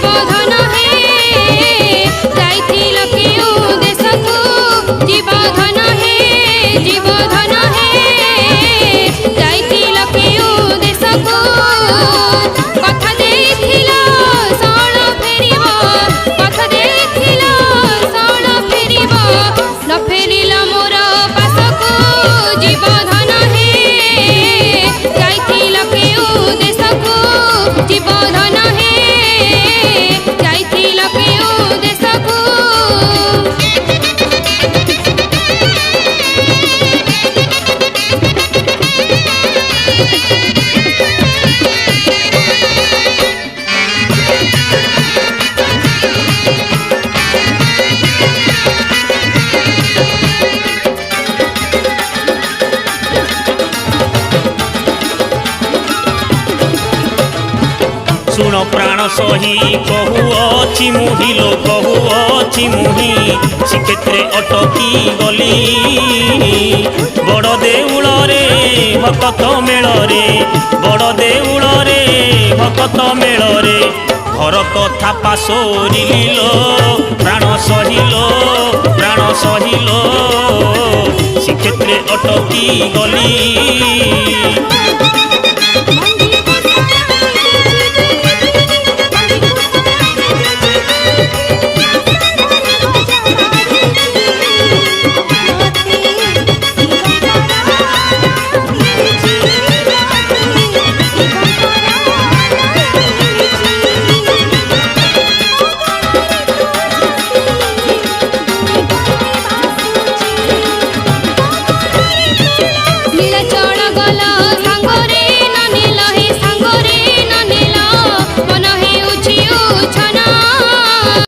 जीवधन हे जाइथिल केउ देशकु जीवधन हे जीवधन हे जाइथिल केउ देशकु कथा देथिल सण फेरिब कथा देथिल सण फेरिब न फेरिल मोर पासकु जीवधन हे जाइथिल केउ देशकु जीवधन हे जाइथिल केउ देशकु शुण प्राण सही कहुअछि मुहि लो कहुअछि मुहि श्रीक्षेत्रे अटकी गली बड़ देउल रे भकत मेल रे बड़ देउल रे भकत मेल रे घर कथा पासोरिल प्राण सहिल श्रीक्षेत्रे अटकी गली